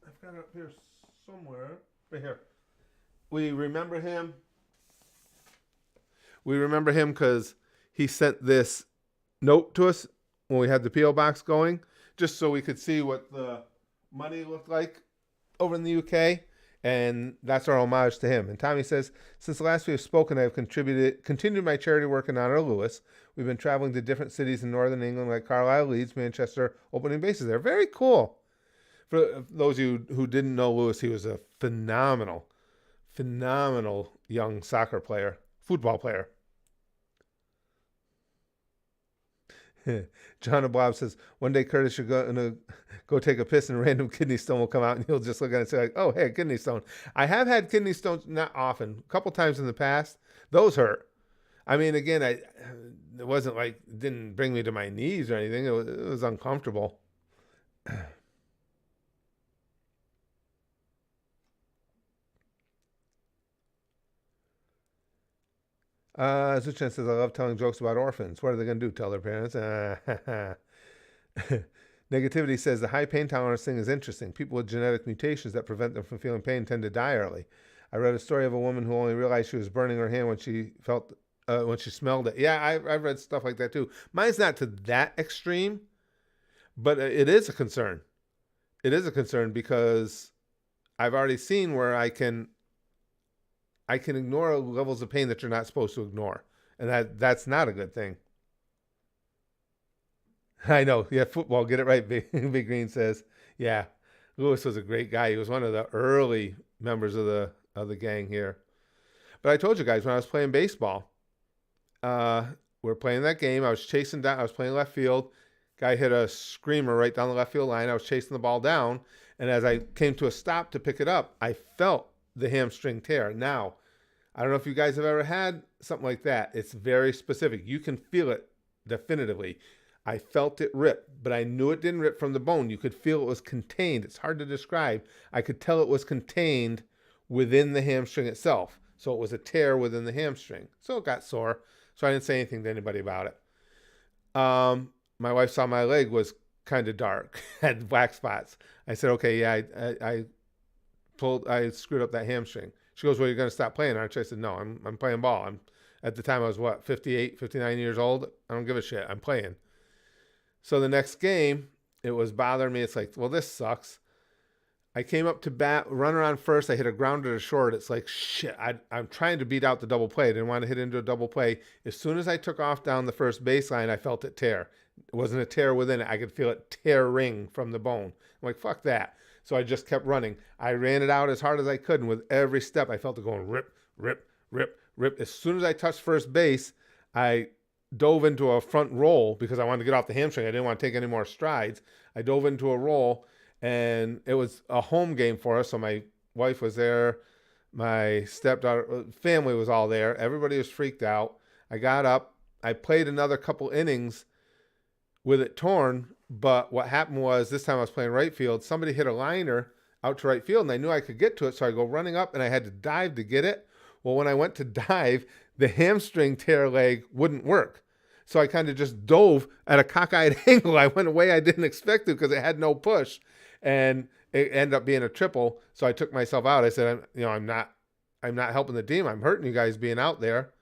I've got it up here somewhere. Right here. We remember him. We remember him because he sent this note to us when we had the P.O. box going, just so we could see what the money looked like over in the UK. And that's our homage to him. And Tommy says, since the last we have spoken, I have continued my charity work in honor of Lewis. We've been traveling to different cities in northern England like Carlisle, Leeds, Manchester, opening bases there. Very cool. For those of you who didn't know Lewis, he was a phenomenal young football player. John Abob says, one day Curtis should go take a piss and a random kidney stone will come out and he'll just look at it and say, like, oh, hey, kidney stone. I have had kidney stones, not often, a couple times in the past. Those hurt. I mean, again, it wasn't like, it didn't bring me to my knees or anything. It was uncomfortable. Zuchan says, I love telling jokes about orphans. What are they going to do? Tell their parents? Negativity says, the high pain tolerance thing is interesting. People with genetic mutations that prevent them from feeling pain tend to die early. I read a story of a woman who only realized she was burning her hand when she smelled it. Yeah, I've read stuff like that too. Mine's not to that extreme, but it is a concern. It is a concern because I've already seen where I can ignore levels of pain that you're not supposed to ignore. And that's not a good thing. I know. Yeah, football. Get it right, Big Green says. Yeah, Lewis was a great guy. He was one of the early members of the gang here. But I told you guys, when I was playing baseball, we were playing that game. I was chasing down. I was playing left field. Guy hit a screamer right down the left field line. I was chasing the ball down. And as I came to a stop to pick it up, I felt the hamstring tear. Now, I don't know if you guys have ever had something like that. It's very specific. You can feel it definitively. I felt it rip, but I knew it didn't rip from the bone. You could feel it was contained. It's hard to describe. I could tell it was contained within the hamstring itself. So it was a tear within the hamstring. So it got sore. So I didn't say anything to anybody about it. My wife saw my leg was kind of dark, had black spots. I said, okay, yeah, I screwed up that hamstring. She goes, well, you're going to stop playing, aren't you? I said, no, I'm playing ball. At the time I was 58, 59 years old. I don't give a shit. I'm playing. So the next game, it was bothering me. It's like, well, this sucks. I came up to bat, runner on first. I hit a grounder to short. It's like, shit, I'm trying to beat out the double play. I didn't want to hit into a double play. As soon as I took off down the first baseline, I felt it tear. It wasn't a tear within it. I could feel it tearing from the bone. I'm like, fuck that. So I just kept running. I ran it out as hard as I could. And with every step, I felt it going rip, rip, rip, rip. As soon as I touched first base, I dove into a front roll because I wanted to get off the hamstring. I didn't want to take any more strides. I dove into a roll, and it was a home game for us. So my wife was there, my stepdaughter, family was all there. Everybody was freaked out. I got up. I played another couple innings with it torn, but what happened was this time I was playing right field. Somebody hit a liner out to right field, and I knew I could get to it, so I go running up, and I had to dive to get it. Well, when I went to dive, the hamstring tear leg wouldn't work. So I kind of just dove at a cockeyed angle. I went away I didn't expect to because it had no push, and it ended up being a triple. So I took myself out. I said, I'm not helping the team. I'm hurting you guys being out there.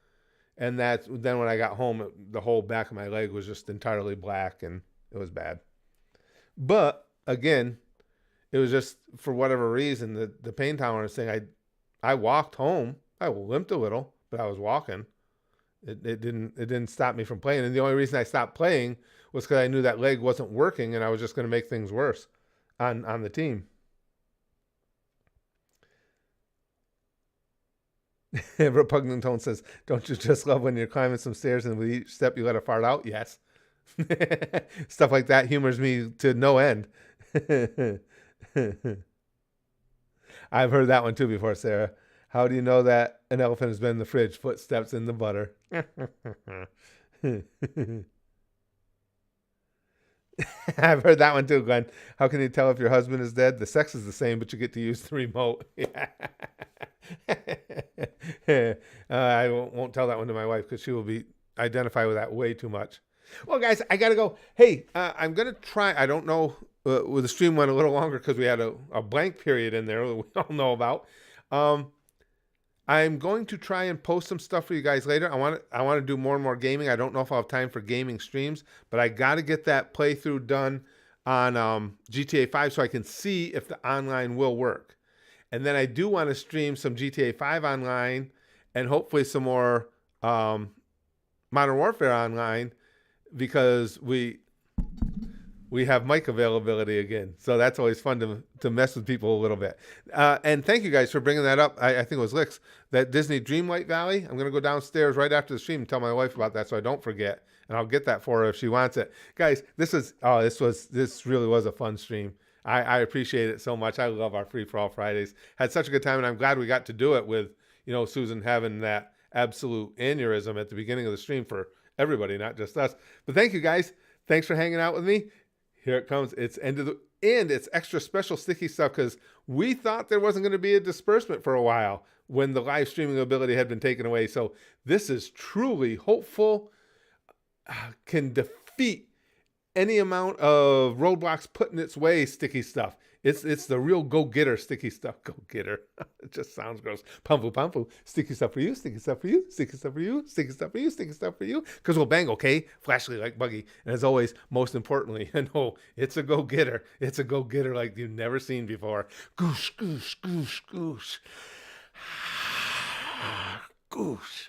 And then when I got home, the whole back of my leg was just entirely black, and it was bad. But again, it was just for whatever reason the pain tolerance thing. I walked home. I limped a little, but I was walking. It didn't stop me from playing. And the only reason I stopped playing was because I knew that leg wasn't working, and I was just going to make things worse on the team. Repugnant Tone says, "Don't you just love when you're climbing some stairs and with each step you let a fart out?" Yes. Stuff like that humors me to no end. I've heard that one too before, Sarah. How do you know that an elephant has been in the fridge? Footsteps in the butter. I've heard that one too, Glenn. How can you tell if your husband is dead? The sex is the same, but you get to use the remote. I won't tell that one to my wife because she will be identify with that way too much. Well, guys, I got to go. Hey, I'm going to try. I don't know. The stream went a little longer because we had a blank period in there that we all know about. I'm going to try and post some stuff for you guys later. I want to do more and more gaming. I don't know if I'll have time for gaming streams, but I got to get that playthrough done on GTA 5 so I can see if the online will work. And then I do want to stream some GTA 5 online and hopefully some more Modern Warfare online because we have mic availability again. So that's always fun to mess with people a little bit. And thank you guys for bringing that up. I think it was Licks, that Disney Dreamlight Valley. I'm going to go downstairs right after the stream and tell my wife about that so I don't forget. And I'll get that for her if she wants it. Guys, this really was a fun stream. I appreciate it so much. I love our Free For All Fridays. Had such a good time, and I'm glad we got to do it with, Susan having that absolute aneurysm at the beginning of the stream for everybody, not just us. But thank you guys. Thanks for hanging out with me. Here it comes. It's it's extra special sticky stuff because we thought there wasn't going to be a disbursement for a while when the live streaming ability had been taken away. So this is truly hopeful, can defeat any amount of roadblocks put in its way sticky stuff. It's the real go-getter sticky stuff. Go-getter. It just sounds gross. Pumpu, pumpu. Sticky stuff for you, sticky stuff for you, sticky stuff for you, sticky stuff for you, sticky stuff for you. Because we'll bang, okay? Flashly like Buggy. And as always, most importantly, it's a go-getter. It's a go-getter like you've never seen before. Goosh, goosh, goosh, goosh. Goosh.